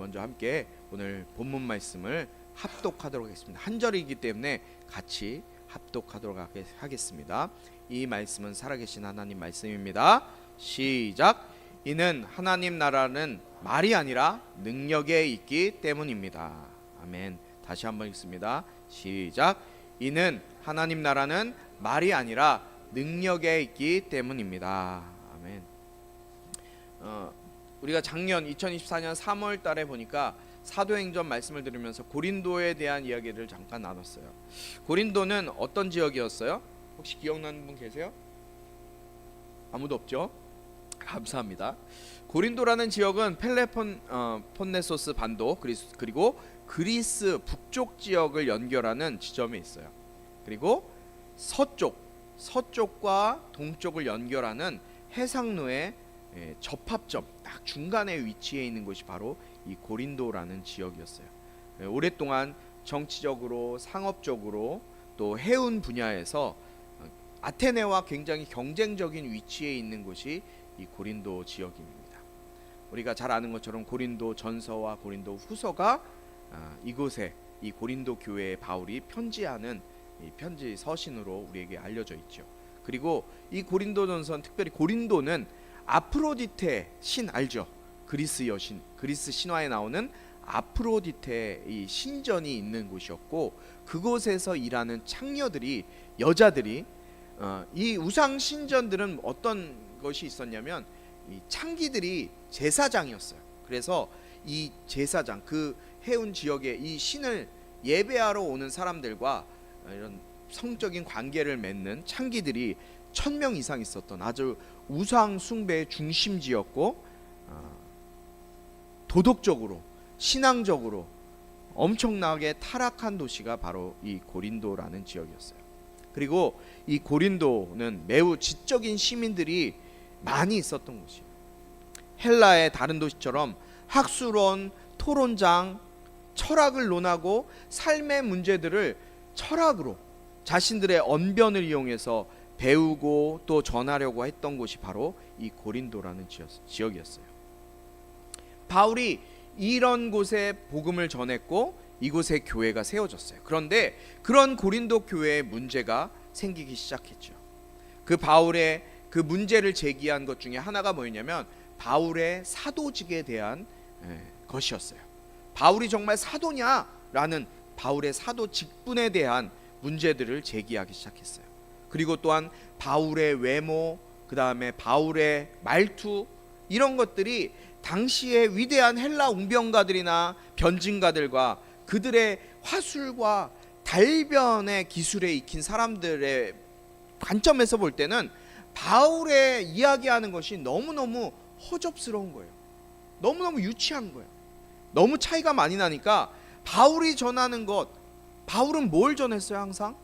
먼저 함께 오늘 본문 말씀을 합독하도록 하겠습니다. 한 절이기 때문에 같이 합독하도록 하겠습니다. 이 말씀은 살아계신 하나님 말씀입니다. 시작. 이는 하나님 나라는 말이 아니라 능력에 있기 때문입니다. 아멘. 다시 한번 읽습니다. 시작. 이는 하나님 나라는 말이 아니라 능력에 있기 때문입니다. 아멘. 우리가 작년 2024년 3월 달에 보니까 사도행전 말씀을 들으면서 고린도에 대한 이야기를 잠깐 나눴어요. 고린도는 어떤 지역이었어요? 혹시 기억나는 분 계세요? 아무도 없죠? 감사합니다. 고린도라는 지역은 펠레폰네소스 반도 그리고 그리스 북쪽 지역을 연결하는 지점에 있어요. 그리고 서쪽과 동쪽을 연결하는 해상로의 접합점 딱 중간에 위치해 있는 곳이 바로 이 고린도라는 지역이었어요. 오랫동안 정치적으로 상업적으로 또 해운 분야에서 아테네와 굉장히 경쟁적인 위치에 있는 곳이 이 고린도 지역입니다. 우리가 잘 아는 것처럼 고린도 전서와 고린도 후서가 이곳에 이 고린도 교회에 바울이 편지하는 이 편지 서신으로 우리에게 알려져 있죠. 그리고 이 고린도 전서는 특별히 고린도는 아프로디테 신 알죠? 그리스 여신, 그리스 신화에 나오는 아프로디테 이 신전이 있는 곳이었고, 그곳에서 일하는 창녀들이, 여자들이 이 우상 신전들은 어떤 것이 있었냐면 이 창기들이 제사장이었어요. 그래서 이 제사장, 그 해운 지역에 이 신을 예배하러 오는 사람들과 이런 성적인 관계를 맺는 창기들이 1000명 이상 있었던 아주 우상 숭배의 중심지였고, 도덕적으로 신앙적으로 엄청나게 타락한 도시가 바로 이 고린도라는 지역이었어요. 그리고 이 고린도는 매우 지적인 시민들이 많이 있었던 곳이에요. 헬라의 다른 도시처럼 학술원, 토론장, 철학을 논하고 삶의 문제들을 철학으로 자신들의 언변을 이용해서 배우고 또 전하려고 했던 곳이 바로 이 고린도라는 지역이었어요. 바울이 이런 곳에 복음을 전했고 이곳에 교회가 세워졌어요. 그런데 그런 고린도 교회에 문제가 생기기 시작했죠. 그 바울의 그 문제를 제기한 것 중에 하나가 뭐였냐면 바울의 사도직에 대한 것이었어요. 바울이 정말 사도냐라는 바울의 사도 직분에 대한 문제들을 제기하기 시작했어요. 그리고 또한 바울의 외모, 그 다음에 바울의 말투, 이런 것들이 당시의 위대한 헬라 웅변가들이나 변증가들과 그들의 화술과 달변의 기술에 익힌 사람들의 관점에서 볼 때는 바울의 이야기하는 것이 너무너무 허접스러운 거예요. 너무너무 유치한 거예요. 너무 차이가 많이 나니까 바울이 전하는 것, 바울은 뭘 전했어요? 항상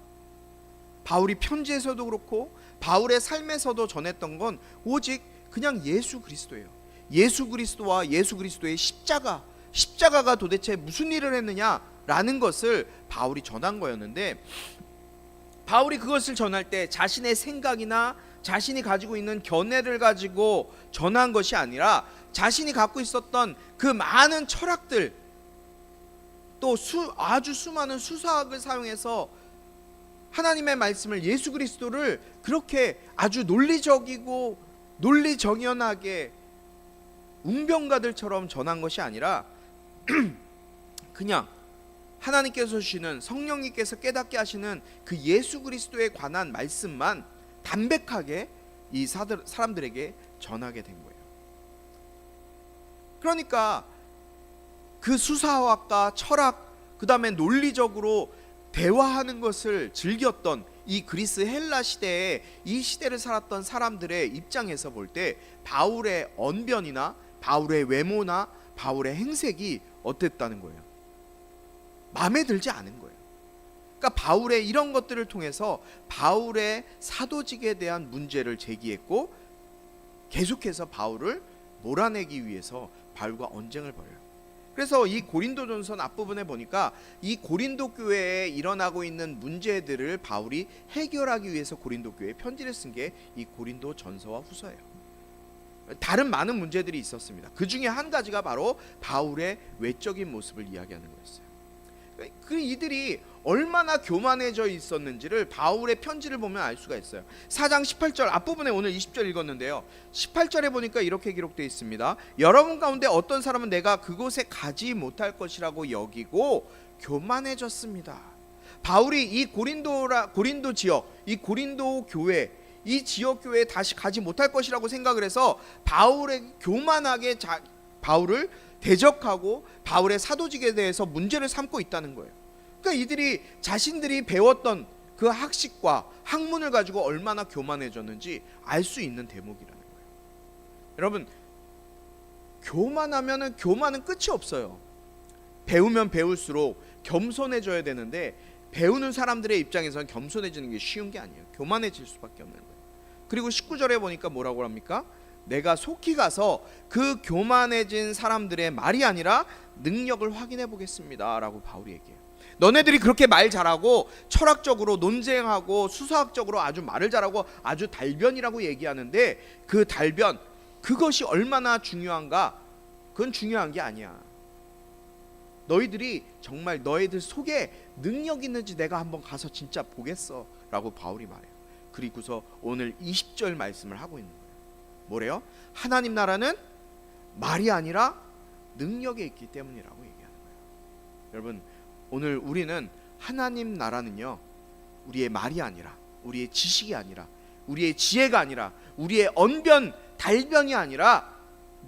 바울이 편지에서도 그렇고 바울의 삶에서도 전했던 건 오직 그냥 예수 그리스도예요. 예수 그리스도와 예수 그리스도의 십자가가 도대체 무슨 일을 했느냐라는 것을 바울이 전한 거였는데, 바울이 그것을 전할 때 자신의 생각이나 자신이 가지고 있는 견해를 가지고 전한 것이 아니라 자신이 갖고 있었던 그 많은 철학들, 또 아주 수많은 수사학을 사용해서 하나님의 말씀을, 예수 그리스도를 그렇게 아주 논리적이고 논리정연하게 웅변가들처럼 전한 것이 아니라 그냥 하나님께서 주시는, 성령님께서 깨닫게 하시는 그 예수 그리스도에 관한 말씀만 담백하게 이 사람들에게 전하게 된 거예요. 그러니까 그 수사학과 철학, 그 다음에 논리적으로 대화하는 것을 즐겼던 이 그리스 헬라 시대에, 이 시대를 살았던 사람들의 입장에서 볼 때 바울의 언변이나 바울의 외모나 바울의 행색이 어땠다는 거예요? 마음에 들지 않은 거예요. 그러니까 바울의 이런 것들을 통해서 바울의 사도직에 대한 문제를 제기했고, 계속해서 바울을 몰아내기 위해서 바울과 언쟁을 벌여요. 그래서 이 고린도전서 앞부분에 보니까 이 고린도 교회에 일어나고 있는 문제들을 바울이 해결하기 위해서 고린도 교회에 편지를 쓴 게 이 고린도 전서와 후서예요. 다른 많은 문제들이 있었습니다. 그 중에 한 가지가 바로 바울의 외적인 모습을 이야기하는 거였어요. 그 이들이 얼마나 교만해져 있었는지를 바울의 편지를 보면 알 수가 있어요. 4장 18절 앞부분에 오늘 20절 읽었는데요. 18절에 보니까 이렇게 기록되어 있습니다. 여러분 가운데 어떤 사람은 내가 그곳에 가지 못할 것이라고 여기고 교만해졌습니다. 바울이 이 고린도 지역, 이 고린도 교회, 이 지역 교회에 다시 가지 못할 것이라고 생각을 해서 바울의 교만하게 바울을 대적하고 바울의 사도직에 대해서 문제를 삼고 있다는 거예요. 그러니까 이들이 자신들이 배웠던 그 학식과 학문을 가지고 얼마나 교만해졌는지 알 수 있는 대목이라는 거예요. 여러분, 교만은 끝이 없어요. 배우면 배울수록 겸손해져야 되는데 배우는 사람들의 입장에서는 겸손해지는 게 쉬운 게 아니에요. 교만해질 수밖에 없는 거예요. 그리고 19절에 보니까 뭐라고 합니까? 내가 속히 가서 그 교만해진 사람들의 말이 아니라 능력을 확인해 보겠습니다 라고 바울이 얘기해요. 너네들이 그렇게 말 잘하고 철학적으로 논쟁하고 수사학적으로 아주 말을 잘하고 아주 달변이라고 얘기하는데 그 달변, 그것이 얼마나 중요한가? 그건 중요한 게 아니야. 너희들이 정말 너희들 속에 능력 있는지 내가 한번 가서 진짜 보겠어 라고 바울이 말해요. 그리고서 오늘 20절 말씀을 하고 있는 거예요. 뭐래요? 하나님 나라는 말이 아니라 능력에 있기 때문이라고 얘기하는 거예요. 여러분, 오늘 우리는 하나님 나라는요, 우리의 말이 아니라, 우리의 지식이 아니라, 우리의 지혜가 아니라, 우리의 언변, 달변이 아니라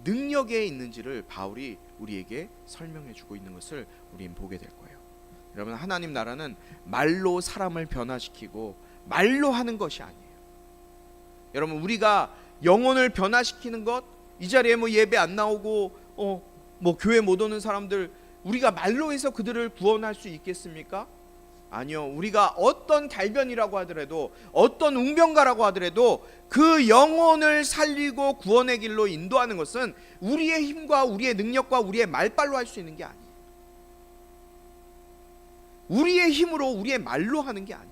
능력에 있는지를 바울이 우리에게 설명해 주고 있는 것을 우린 보게 될 거예요. 여러분, 하나님 나라는 말로 사람을 변화시키고 말로 하는 것이 아니에요. 여러분, 우리가 영혼을 변화시키는 것, 이 자리에 뭐 예배 안 나오고 뭐 교회 못 오는 사람들, 우리가 말로 해서 그들을 구원할 수 있겠습니까? 아니요. 우리가 어떤 달변이라고 하더라도, 어떤 웅변가라고 하더라도 그 영혼을 살리고 구원의 길로 인도하는 것은 우리의 힘과 우리의 능력과 우리의 말빨로 할 수 있는 게 아니에요. 우리의 힘으로, 우리의 말로 하는 게 아닌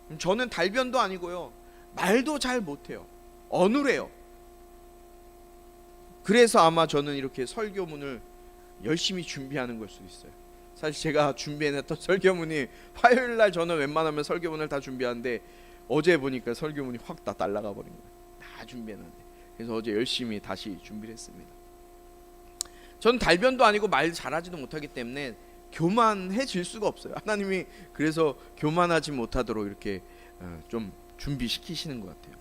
거예요. 저는 달변도 아니고요, 말도 잘 못해요. 어눌해요. 그래서 아마 저는 이렇게 설교문을 열심히 준비하는 걸 수도 있어요. 사실 제가 준비해놨던 설교문이, 화요일날 저는 웬만하면 설교문을 다 준비하는데 어제 보니까 설교문이 확 다 날아가 버린 거예요. 다 준비해놨는데. 그래서 어제 열심히 다시 준비를 했습니다. 저는 달변도 아니고 말 잘하지도 못하기 때문에 교만해질 수가 없어요. 하나님이 그래서 교만하지 못하도록 이렇게 좀 준비시키시는 것 같아요.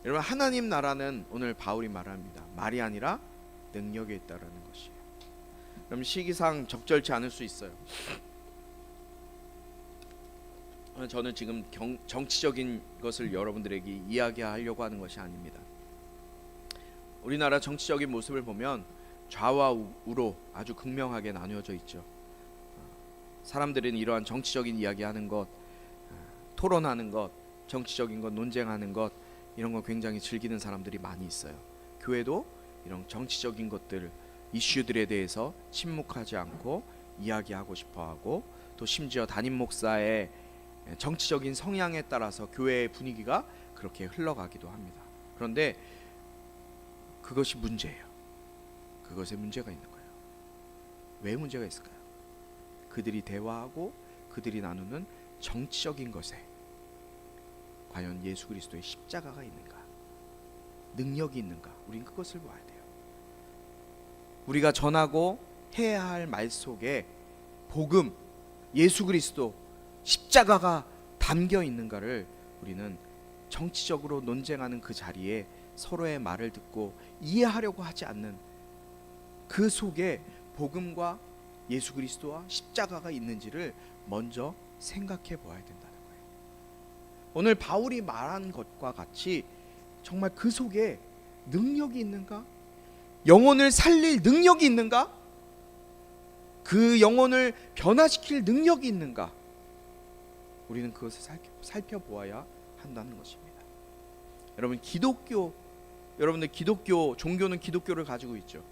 여러분, 하나님 나라는 오늘 바울이 말합니다. 말이 아니라 능력에 있다라는 것이에요. 그럼 시기상 적절치 않을 수 있어요. 저는 지금 정치적인 것을 여러분들에게 이야기하려고 하는 것이 아닙니다. 우리나라 정치적인 모습을 보면 좌와 우로 아주 극명하게 나누어져 있죠. 사람들은 이러한 정치적인 이야기하는 것, 토론하는 것, 정치적인 것, 논쟁하는 것, 이런 거 굉장히 즐기는 사람들이 많이 있어요. 교회도 이런 정치적인 것들, 이슈들에 대해서 침묵하지 않고 이야기하고 싶어하고, 또 심지어 담임 목사의 정치적인 성향에 따라서 교회의 분위기가 그렇게 흘러가기도 합니다. 그런데 그것이 문제예요. 그것에 문제가 있는 거예요. 왜 문제가 있을까요? 그들이 대화하고 그들이 나누는 정치적인 것에 과연 예수 그리스도의 십자가가 있는가, 능력이 있는가, 우린 그것을 봐야 돼요. 우리가 전하고 해야 할 말 속에 복음, 예수 그리스도, 십자가가 담겨 있는가를 우리는 정치적으로 논쟁하는 그 자리에 서로의 말을 듣고 이해하려고 하지 않는 그 속에 복음과 예수 그리스도와 십자가가 있는지를 먼저 생각해 보아야 된다는 거예요. 오늘 바울이 말한 것과 같이 정말 그 속에 능력이 있는가? 영혼을 살릴 능력이 있는가? 그 영혼을 변화시킬 능력이 있는가? 우리는 그것을 살펴보아야 한다는 것입니다. 여러분, 여러분들 기독교, 종교는 기독교를 가지고 있죠.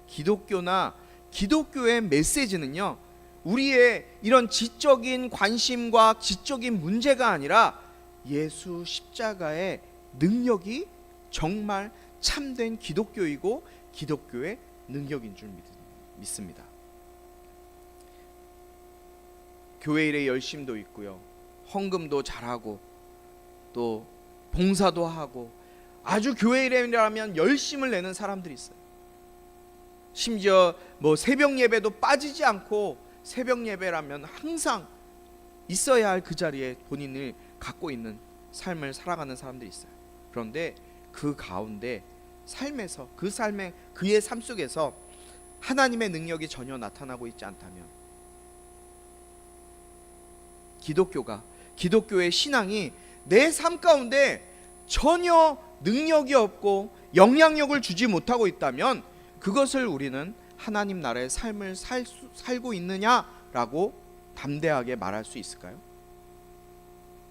기독교나 기독교의 메시지는요, 우리의 이런 지적인 관심과 지적인 문제가 아니라 예수 십자가의 능력이 정말 참된 기독교이고 기독교의 능력인 줄 믿습니다. 교회 일에 열심도 있고요, 헌금도 잘하고 또 봉사도 하고 아주 교회 일이라면 열심을 내는 사람들이 있어요. 심지어 새벽 예배도 빠지지 않고 새벽 예배라면 항상 있어야 할 그 자리에 본인을 갖고 있는 삶을 살아가는 사람들이 있어요. 그런데 그 가운데 삶에서 그의 삶 속에서 하나님의 능력이 전혀 나타나고 있지 않다면, 기독교의 신앙이 내 삶 가운데 전혀 능력이 없고 영향력을 주지 못하고 있다면 그것을 우리는 하나님 나라의 삶을 살고 있느냐라고 담대하게 말할 수 있을까요?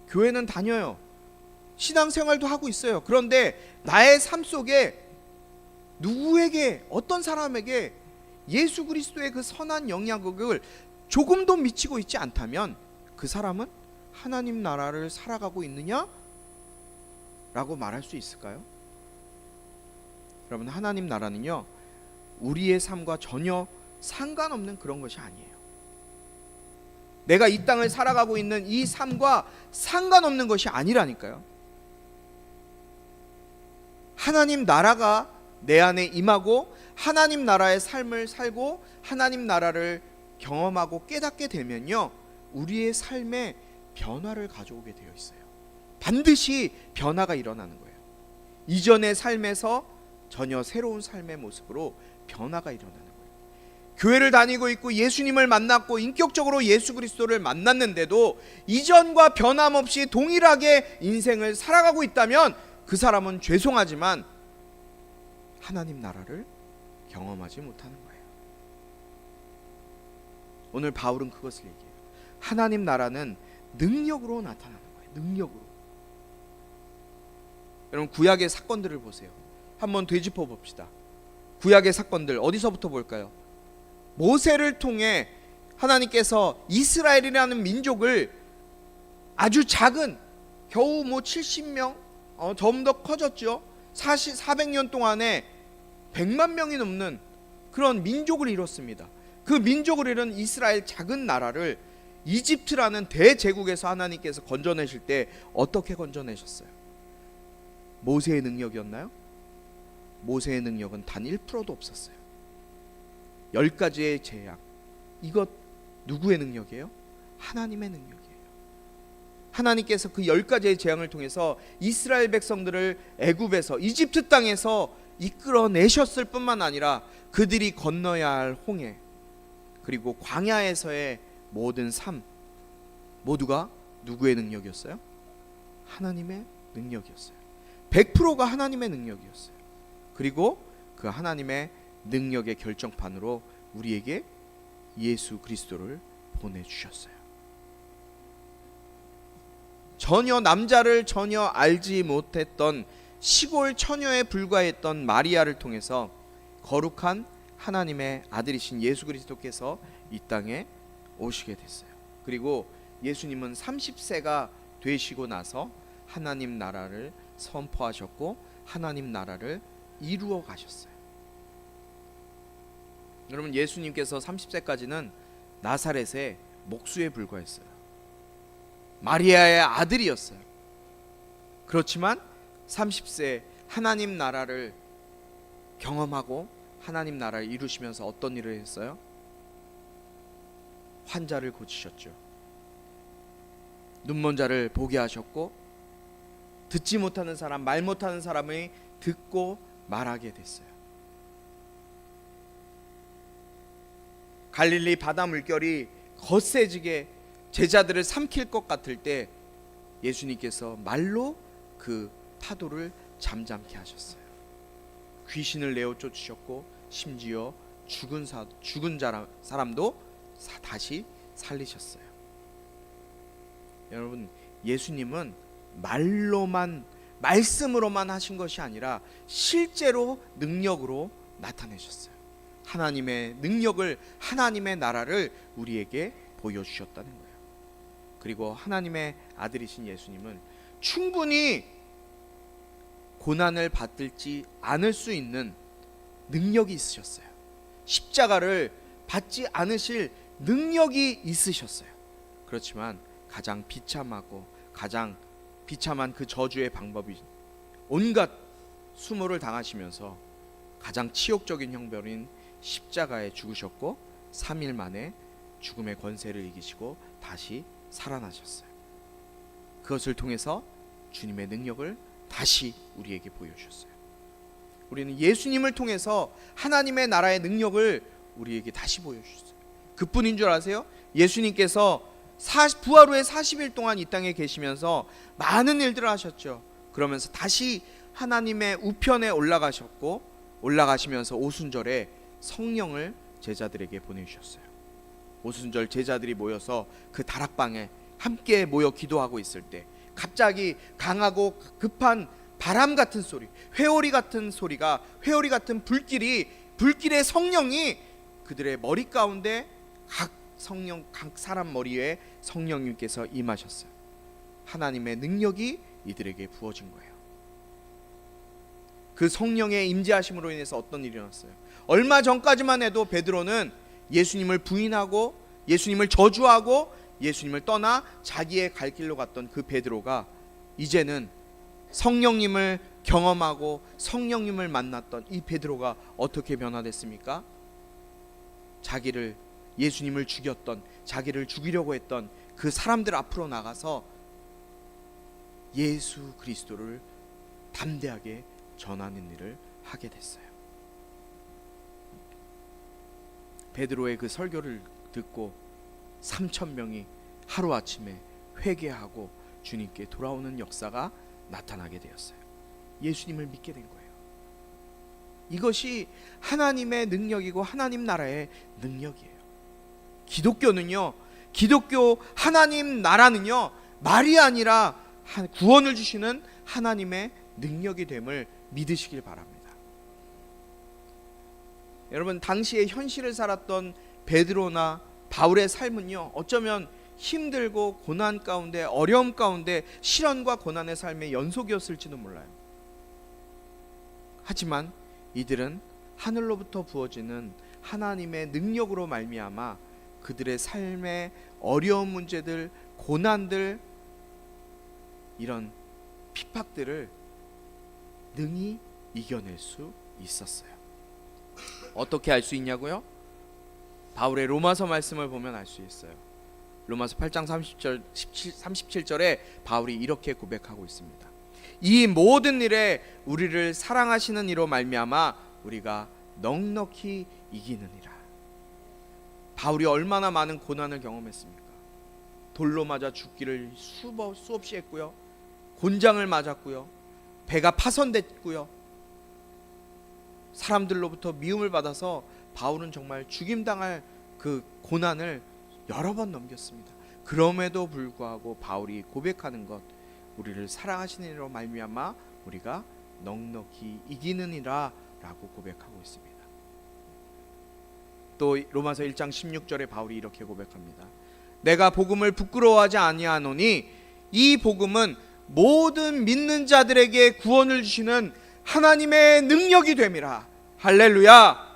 교회는 다녀요, 신앙생활도 하고 있어요. 그런데 나의 삶 속에 누구에게, 어떤 사람에게 예수 그리스도의 그 선한 영향력을 조금도 미치고 있지 않다면 그 사람은 하나님 나라를 살아가고 있느냐? 라고 말할 수 있을까요? 여러분, 하나님 나라는요, 우리의 삶과 전혀 상관없는 그런 것이 아니에요. 내가 이 땅을 살아가고 있는 이 삶과 상관없는 것이 아니라니까요. 하나님 나라가 내 안에 임하고 하나님 나라의 삶을 살고 하나님 나라를 경험하고 깨닫게 되면요, 우리의 삶에 변화를 가져오게 되어 있어요. 반드시 변화가 일어나는 거예요. 이전의 삶에서 전혀 새로운 삶의 모습으로 변화가 일어나는 거예요. 교회를 다니고 있고 예수님을 만났고 인격적으로 예수 그리스도를 만났는데도 이전과 변함없이 동일하게 인생을 살아가고 있다면 그 사람은 죄송하지만 하나님 나라를 경험하지 못하는 거예요. 오늘 바울은 그것을 얘기해요. 하나님 나라는 능력으로 나타나는 거예요. 능력으로. 여러분, 구약의 사건들을 보세요. 한번 되짚어 봅시다. 구약의 사건들 어디서부터 볼까요? 모세를 통해 하나님께서 이스라엘이라는 민족을 아주 작은, 겨우 70명, 좀 더 커졌죠. 400년 동안에 100만 명이 넘는 그런 민족을 이뤘습니다. 그 민족을 이룬 이스라엘 작은 나라를 이집트라는 대제국에서 하나님께서 건져내실 때 어떻게 건져내셨어요? 모세의 능력이었나요? 모세의 능력은 단 1%도 없었어요. 10가지의 재앙, 이것 누구의 능력이에요? 하나님의 능력이에요. 하나님께서 그 10가지의 재앙을 통해서 이스라엘 백성들을 애굽에서, 이집트 땅에서 이끌어내셨을 뿐만 아니라 그들이 건너야 할 홍해, 그리고 광야에서의 모든 삶, 모두가 누구의 능력이었어요? 하나님의 능력이었어요. 100%가 하나님의 능력이었어요. 그리고 그 하나님의 능력의 결정판으로 우리에게 예수 그리스도를 보내주셨어요. 남자를 전혀 알지 못했던 시골 처녀에 불과했던 마리아를 통해서 거룩한 하나님의 아들이신 예수 그리스도께서 이 땅에 오시게 됐어요. 그리고 예수님은 30세가 되시고 나서 하나님 나라를 선포하셨고 하나님 나라를 이루어 가셨어요. 여러분, 예수님께서 30세까지는 나사렛의 목수에 불과했어요. 마리아의 아들이었어요. 그렇지만 30세 하나님 나라를 경험하고 하나님 나라를 이루시면서 어떤 일을 했어요? 환자를 고치셨죠. 눈먼 자를 보게 하셨고, 듣지 못하는 사람, 말 못하는 사람이 듣고 말하게 됐어요. 갈릴리 바다 물결이 거세지게 제자들을 삼킬 것 같을 때 예수님께서 말로 그 파도를 잠잠케 하셨어요. 귀신을 내어 쫓으셨고 심지어 죽은 사람도 다시 살리셨어요. 여러분, 예수님은 말씀으로만 하신 것이 아니라 실제로 능력으로 나타내셨어요. 하나님의 능력을, 하나님의 나라를 우리에게 보여주셨다는 거예요. 그리고 하나님의 아들이신 예수님은 충분히 고난을 받지 않을 수 있는 능력이 있으셨어요. 십자가를 받지 않으실 능력이 있으셨어요. 그렇지만 가장 비참하고 가장 비참한 그 저주의 방법이 온갖 수모를 당하시면서 가장 치욕적인 형벌인 십자가에 죽으셨고 3일 만에 죽음의 권세를 이기시고 다시 살아나셨어요. 그것을 통해서 주님의 능력을 다시 우리에게 보여주셨어요. 우리는 예수님을 통해서 하나님의 나라의 능력을 우리에게 다시 보여주셨어요. 그뿐인 줄 아세요? 예수님께서 부활 후에 40일 동안 이 땅에 계시면서 많은 일들을 하셨죠. 그러면서 다시 하나님의 우편에 올라가시면서 오순절에 성령을 제자들에게 보내주셨어요. 오순절 제자들이 모여서 그 다락방에 함께 모여 기도하고 있을 때 갑자기 강하고 급한 바람 같은 소리, 회오리 같은 불길의 성령이 그들의 머리 가운데 각 사람 머리에 성령님께서 임하셨어요. 하나님의 능력이 이들에게 부어진 거예요. 그 성령의 임재하심으로 인해서 어떤 일이 일어났어요? 얼마 전까지만 해도 베드로는 예수님을 부인하고 예수님을 저주하고 예수님을 떠나 자기의 갈 길로 갔던 그 베드로가 이제는 성령님을 경험하고 성령님을 만났던 이 베드로가 어떻게 변화됐습니까? 예수님을 죽였던, 자기를 죽이려고 했던 그 사람들 앞으로 나가서 예수 그리스도를 담대하게 전하는 일을 하게 됐어요. 베드로의 그 설교를 듣고 3,000명이 하루아침에 회개하고 주님께 돌아오는 역사가 나타나게 되었어요. 예수님을 믿게 된 거예요. 이것이 하나님의 능력이고 하나님 나라의 능력이에요. 기독교 하나님 나라는요, 말이 아니라 구원을 주시는 하나님의 능력이 됨을 믿으시길 바랍니다. 여러분, 당시에 현실을 살았던 베드로나 바울의 삶은요, 어쩌면 힘들고 고난 가운데, 어려움 가운데 시련과 고난의 삶의 연속이었을지도 몰라요. 하지만 이들은 하늘로부터 부어지는 하나님의 능력으로 말미암아 그들의 삶의 어려운 문제들, 고난들, 이런 핍박들을 능히 이겨낼 수 있었어요. 어떻게 알 수 있냐고요? 바울의 로마서 말씀을 보면 알 수 있어요. 로마서 8장 37절에 바울이 이렇게 고백하고 있습니다. 이 모든 일에 우리를 사랑하시는 이로 말미암아 우리가 넉넉히 이기느니라. 바울이 얼마나 많은 고난을 경험했습니까? 돌로 맞아 죽기를 수없이 했고요, 곤장을 맞았고요, 배가 파손됐고요, 사람들로부터 미움을 받아서 바울은 정말 죽임당할 그 고난을 여러 번 넘겼습니다. 그럼에도 불구하고 바울이 고백하는 것, 우리를 사랑하시는 이로 말미암아 우리가 넉넉히 이기느니라 라고 고백하고 있습니다. 또 로마서 1장 16절에 바울이 이렇게 고백합니다. 내가 복음을 부끄러워하지 아니하노니 이 복음은 모든 믿는 자들에게 구원을 주시는 하나님의 능력이 됨이라. 할렐루야.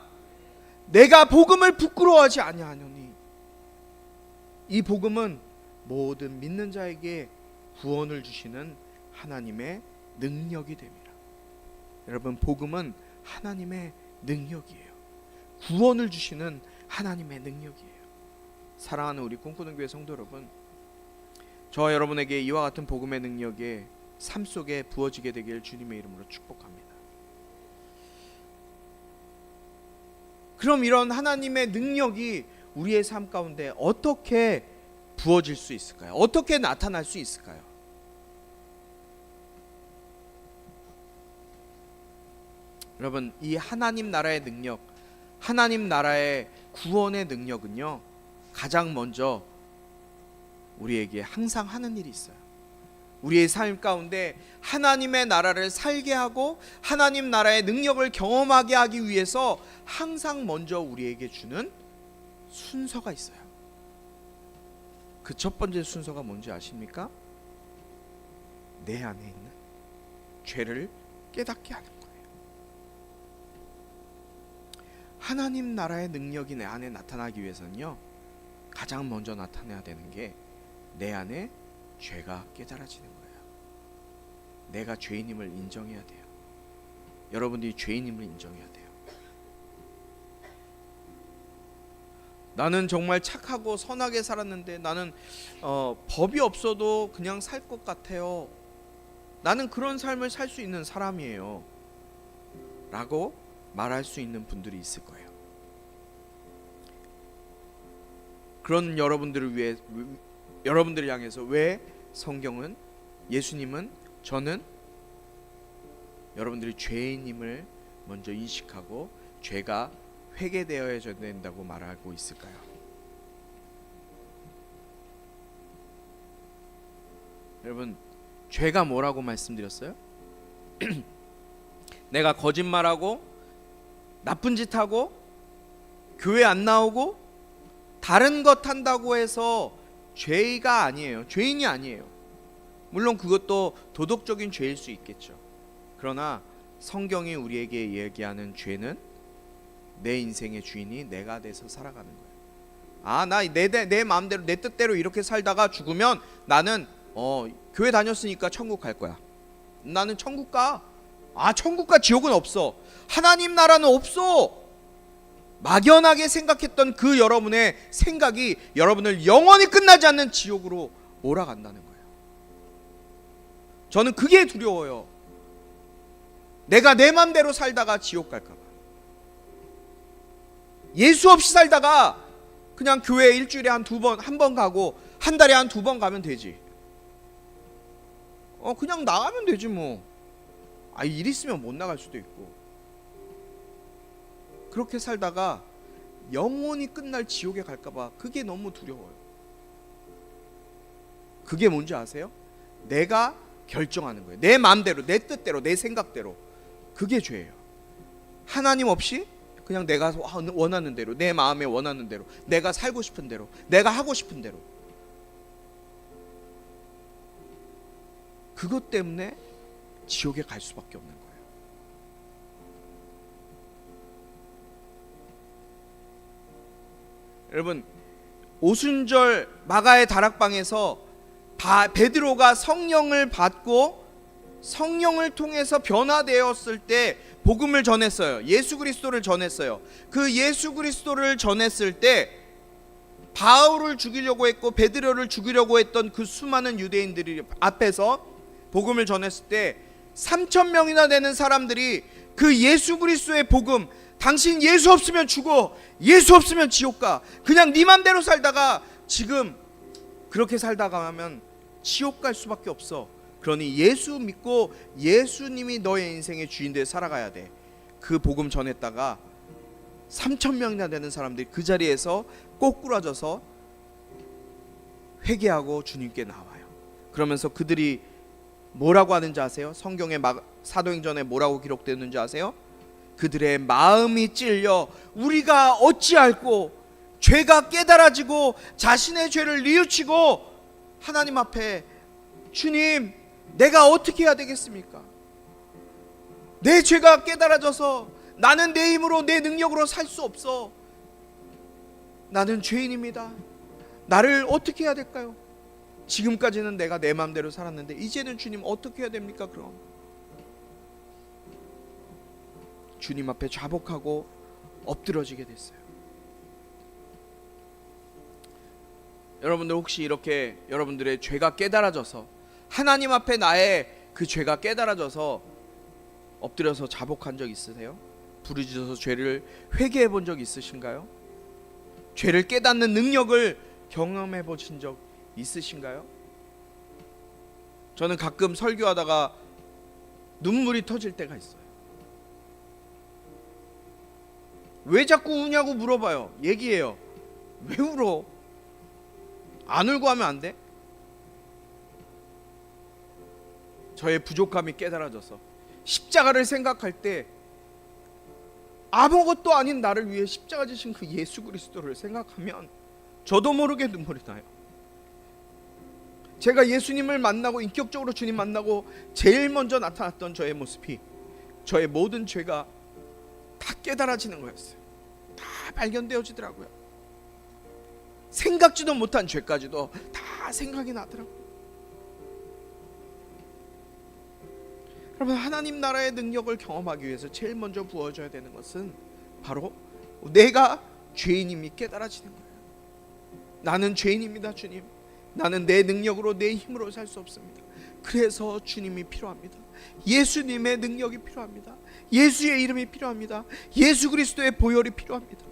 내가 복음을 부끄러워하지 아니하노니, 이 복음은 모든 믿는 자에게 구원을 주시는 하나님의 능력이 됨이라. 여러분, 복음은 하나님의 능력이에요. 구원을 주시는 하나님의 능력이에요. 사랑하는 우리 꿈꾸는 교회 성도 여러분, 저와 여러분에게 이와 같은 복음의 능력이 삶 속에 부어지게 되길 주님의 이름으로 축복합니다. 그럼 이런 하나님의 능력이 우리의 삶 가운데 어떻게 부어질 수 있을까요? 어떻게 나타날 수 있을까요? 여러분, 이 하나님 나라의 능력, 하나님 나라의 구원의 능력은요, 가장 먼저 우리에게 항상 하는 일이 있어요. 우리의 삶 가운데 하나님의 나라를 살게 하고 하나님 나라의 능력을 경험하게 하기 위해서 항상 먼저 우리에게 주는 순서가 있어요. 그 첫 번째 순서가 뭔지 아십니까? 내 안에 있는 죄를 깨닫게 하는 거예요. 하나님 나라의 능력이 내 안에 나타나기 위해서는요, 가장 먼저 나타내야 되는 게 내 안에 죄가 깨달아지는 거예요. 내가 죄인임을 인정해야 돼요. 여러분들이 죄인임을 인정해야 돼요. 나는 정말 착하고 선하게 살았는데 나는 법이 없어도 그냥 살 것 같아요. 나는 그런 삶을 살 수 있는 사람이에요 라고 말할 수 있는 분들이 있을 거예요. 그런 여러분들을 향해서 왜 성경은, 예수님은, 저는 여러분들이 죄인임을 먼저 인식하고 죄가 회개되어야 된다고 말하고 있을까요? 여러분, 죄가 뭐라고 말씀드렸어요? 내가 거짓말하고 나쁜 짓 하고 교회 안 나오고 다른 것 한다고 해서 죄가 아니에요. 죄인이 아니에요. 물론 그것도 도덕적인 죄일 수 있겠죠. 그러나 성경이 우리에게 얘기하는 죄는 내 인생의 주인이 내가 돼서 살아가는 거예요. 나 내 마음대로 내 뜻대로 이렇게 살다가 죽으면 나는 교회 다녔으니까 천국 갈 거야. 나는 천국 가. 천국과 지옥은 없어. 하나님 나라는 없어. 막연하게 생각했던 그 여러분의 생각이 여러분을 영원히 끝나지 않는 지옥으로 몰아간다는 거예요. 저는 그게 두려워요. 내가 내 맘대로 살다가 지옥 갈까 봐. 예수 없이 살다가 그냥 교회 일주일에 한 번 가고 한 달에 한 2번 가면 되지. 그냥 나가면 되지 뭐. 일 있으면 못 나갈 수도 있고. 그렇게 살다가 영원히 끝날 지옥에 갈까 봐 그게 너무 두려워요. 그게 뭔지 아세요? 내가 결정하는 거예요. 내 마음대로, 내 뜻대로, 내 생각대로. 그게 죄예요. 하나님 없이 그냥 내가 원하는 대로, 내 마음에 원하는 대로, 내가 살고 싶은 대로, 내가 하고 싶은 대로. 그것 때문에 지옥에 갈 수밖에 없는 거예요. 여러분, 오순절 마가의 다락방에서 베드로가 성령을 받고 성령을 통해서 변화되었을 때 복음을 전했어요. 예수 그리스도를 전했어요. 그 예수 그리스도를 전했을 때 바울을 죽이려고 했고 베드로를 죽이려고 했던 그 수많은 유대인들이 앞에서 복음을 전했을 때 3,000명이나 되는 사람들이 그 예수 그리스도의 복음, 당신 예수 없으면 죽어, 예수 없으면 지옥 가, 그냥 네 맘대로 살다가 지금 그렇게 살다가 하면 지옥 갈 수밖에 없어. 그러니 예수 믿고 예수님이 너의 인생의 주인 되어 살아가야 돼. 그 복음 전했다가 3,000명이나 되는 사람들이 그 자리에서 꼬꾸라져서 회개하고 주님께 나와요. 그러면서 그들이 뭐라고 하는지 아세요? 성경의 사도행전에 뭐라고 기록되는지 아세요? 그들의 마음이 찔려 우리가 어찌할꼬, 죄가 깨달아지고 자신의 죄를 뉘우치고 하나님 앞에, 주님 내가 어떻게 해야 되겠습니까? 내 죄가 깨달아져서 나는 내 힘으로 내 능력으로 살 수 없어. 나는 죄인입니다. 나를 어떻게 해야 될까요? 지금까지는 내가 내 마음대로 살았는데 이제는 주님 어떻게 해야 됩니까? 그럼 주님 앞에 자복하고 엎드러지게 됐어요. 여러분들 혹시 이렇게 여러분들의 죄가 깨달아져서 하나님 앞에 나의 그 죄가 깨달아져서 엎드려서 자복한 적 있으세요? 부르짖어서 죄를 회개해 본 적 있으신가요? 죄를 깨닫는 능력을 경험해 보신 적 있으신가요? 저는 가끔 설교하다가 눈물이 터질 때가 있어요. 왜 자꾸 우냐고 물어봐요. 얘기해요. 왜 울어? 안 울고 하면 안 돼? 저의 부족함이 깨달아져서 십자가를 생각할 때 아무것도 아닌 나를 위해 십자가 지신 그 예수 그리스도를 생각하면 저도 모르게 눈물이 나요. 제가 예수님을 만나고 인격적으로 주님 만나고 제일 먼저 나타났던 저의 모습이 저의 모든 죄가 다 깨달아지는 거였어요. 다 발견되어지더라고요. 생각지도 못한 죄까지도 다 생각이 나더라고요. 여러분, 하나님 나라의 능력을 경험하기 위해서 제일 먼저 부어져야 되는 것은 바로 내가 죄인임이 깨달아지는 거예요. 나는 죄인입니다, 주님. 나는 내 능력으로, 내 힘으로 살 수 없습니다. 그래서 주님이 필요합니다. 예수님의 능력이 필요합니다. 예수의 이름이 필요합니다. 예수 그리스도의 보혈이 필요합니다.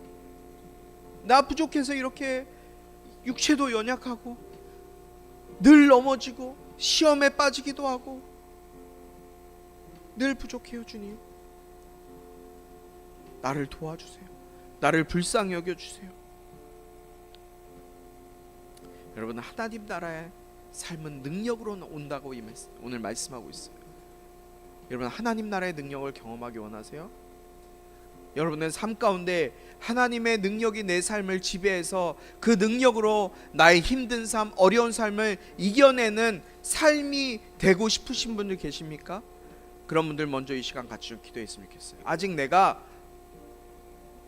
나 부족해서 이렇게 육체도 연약하고 늘 넘어지고 시험에 빠지기도 하고 늘 부족해요. 주님, 나를 도와주세요. 나를 불쌍히 여겨주세요. 여러분, 하나님 나라의 삶은 능력으로 온다고 오늘 말씀하고 있어요. 여러분, 하나님 나라의 능력을 경험하기 원하세요? 여러분의 삶 가운데 하나님의 능력이 내 삶을 지배해서 그 능력으로 나의 힘든 삶, 어려운 삶을 이겨내는 삶이 되고 싶으신 분들 계십니까? 그런 분들 먼저 이 시간 같이 좀 기도했으면 좋겠어요. 아직 내가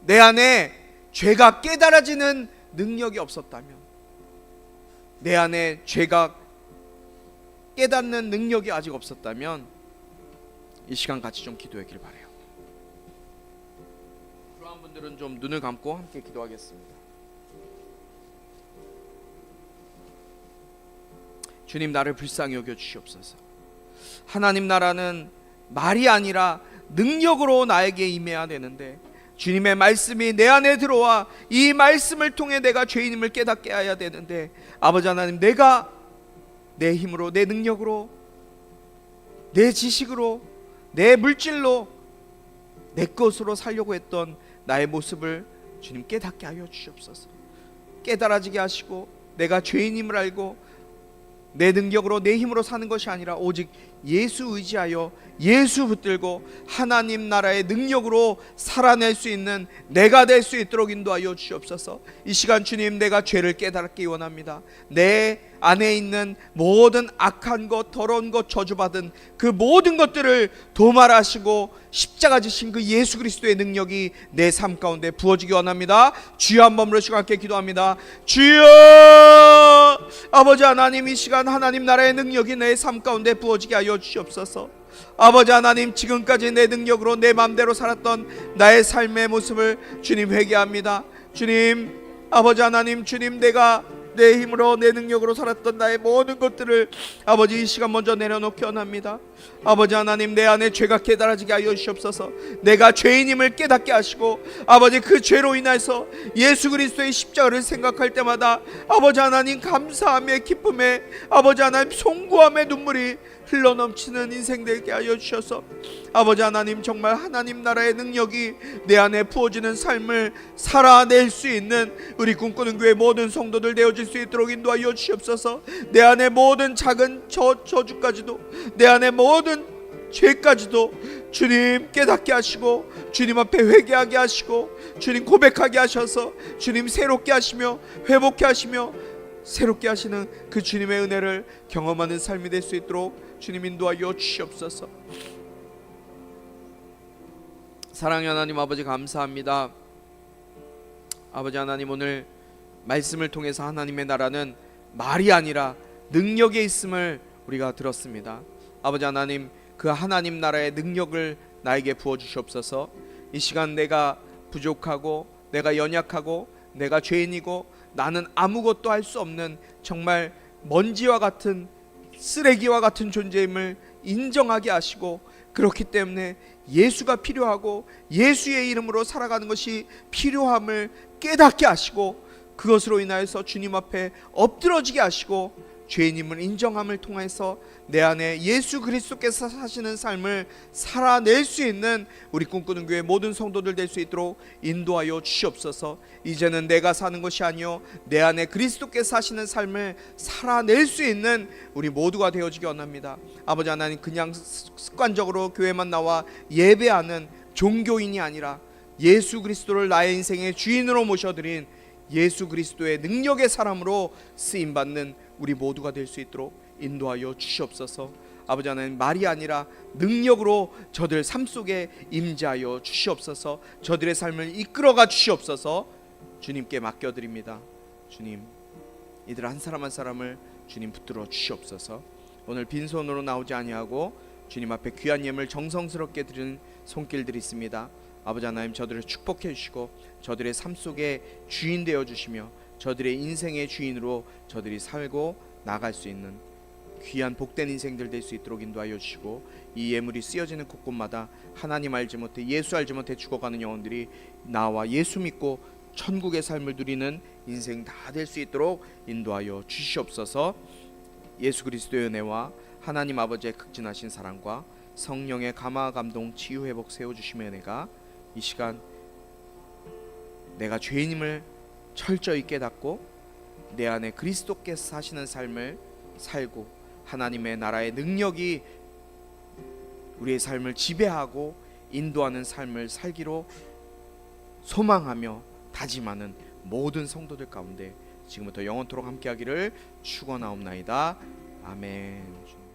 내 안에 죄가 깨달아지는 능력이 없었다면, 내 안에 죄가 깨닫는 능력이 아직 없었다면 이 시간 같이 좀 기도하길 바라요. 그러한 분들은 좀 눈을 감고 함께 기도하겠습니다. 주님, 나를 불쌍히 여겨 주시옵소서. 하나님 나라는 말이 아니라 능력으로 나에게 임해야 되는데, 주님의 말씀이 내 안에 들어와 이 말씀을 통해 내가 죄인임을 깨닫게 해야 되는데, 아버지 하나님, 내가 내 힘으로, 내 능력으로, 내 지식으로, 내 물질로, 내 것으로 살려고 했던 나의 모습을 주님 깨닫게 하여 주시옵소서. 깨달아지게 하시고 내가 죄인임을 알고 내 능력으로, 내 힘으로 사는 것이 아니라 오직 예수 의지하여 예수 붙들고 하나님 나라의 능력으로 살아낼 수 있는 내가 될 수 있도록 인도하여 주시옵소서. 이 시간 주님, 내가 죄를 깨닫기 원합니다. 내 안에 있는 모든 악한 것, 더러운 것, 저주받은 그 모든 것들을 도말하시고 십자가 지신 그 예수 그리스도의 능력이 내 삶 가운데 부어지기 원합니다. 주여, 한번 부르시고 함께 기도합니다. 주여, 아버지 하나님, 이 시간 하나님 나라의 능력이 내 삶 가운데 부어지게 하여 주시옵소서. 아버지 하나님, 지금까지 내 능력으로 내 마음대로 살았던 나의 삶의 모습을 주님 회개합니다. 주님, 아버지 하나님, 주님, 내가 내 힘으로, 내 능력으로 살았던 나의 모든 것들을 아버지 이 시간 먼저 내려놓기 원합니다. 아버지 하나님, 내 안에 죄가 깨달아지게 하여 주시옵소서. 내가 죄인임을 깨닫게 하시고 아버지, 그 죄로 인해서 예수 그리스도의 십자가를 생각할 때마다 아버지 하나님, 감사함의 기쁨에 아버지 하나님, 송구함의 눈물이 흘러넘치는 인생 되게 하여 주셔서 아버지 하나님, 정말 하나님 나라의 능력이 내 안에 부어지는 삶을 살아낼 수 있는 우리 꿈꾸는 교회 모든 성도들 되어질 수 있도록 인도하여 주시옵소서. 내 안에 모든 작은 저주까지도, 내 안에 모든 죄까지도 주님 깨닫게 하시고 주님 앞에 회개하게 하시고 주님 고백하게 하셔서 주님 새롭게 하시며 회복케 하시며 새롭게 하시는 그 주님의 은혜를 경험하는 삶이 될 수 있도록 주님 인도하여 주시옵소서. 사랑의 하나님 아버지, 감사합니다. 아버지 하나님, 오늘 말씀을 통해서 하나님의 나라는 말이 아니라 능력에 있음을 우리가 들었습니다. 아버지 하나님, 그 하나님 나라의 능력을 나에게 부어주시옵소서. 이 시간 내가 부족하고 내가 연약하고 내가 죄인이고 나는 아무것도 할 수 없는 정말 먼지와 같은 쓰레기와 같은 존재임을 인정하게 하시고, 그렇기 때문에 예수가 필요하고 예수의 이름으로 살아가는 것이 필요함을 깨닫게 하시고 그것으로 인하여서 주님 앞에 엎드러지게 하시고 죄인임을 인정함을 통해서 내 안에 예수 그리스도께서 사시는 삶을 살아낼 수 있는 우리 꿈꾸는 교회 모든 성도들 될 수 있도록 인도하여 주시옵소서. 이제는 내가 사는 것이 아니요 내 안에 그리스도께서 사시는 삶을 살아낼 수 있는 우리 모두가 되어지기 원합니다. 아버지 하나님, 그냥 습관적으로 교회만 나와 예배하는 종교인이 아니라 예수 그리스도를 나의 인생의 주인으로 모셔드린 예수 그리스도의 능력의 사람으로 쓰임받는 우리 모두가 될 수 있도록 인도하여 주시옵소서. 아버지 하나님 말이 아니라 능력으로 저들 삶 속에 임재하여 주시옵소서. 저들의 삶을 이끌어가 주시옵소서. 주님께 맡겨드립니다. 주님, 이들 한 사람 한 사람을 주님 붙들어 주시옵소서. 오늘 빈손으로 나오지 아니하고 주님 앞에 귀한 예물 정성스럽게 드리는 손길들이 있습니다. 아버지 하나님, 저들을 축복해 주시고 저들의 삶 속에 주인 되어 주시며 저들의 인생의 주인으로 저들이 살고 나갈 수 있는 귀한 복된 인생들 될 수 있도록 인도하여 주시고, 이 예물이 쓰여지는 곳곳마다 하나님 알지 못해 예수 알지 못해 죽어가는 영혼들이 나와 예수 믿고 천국의 삶을 누리는 인생 다 될 수 있도록 인도하여 주시옵소서. 예수 그리스도의 은혜와 하나님 아버지의 극진하신 사랑과 성령의 감화 감동 치유 회복 세워주심의 은혜가 이 시간 내가 죄인임을 철저히 깨닫고 내 안에 그리스도께서 사시는 삶을 살고 하나님의 나라의 능력이 우리의 삶을 지배하고 인도하는 삶을 살기로 소망하며 다짐하는 모든 성도들 가운데 지금부터 영원토록 함께하기를 축원하옵나이다. 아멘.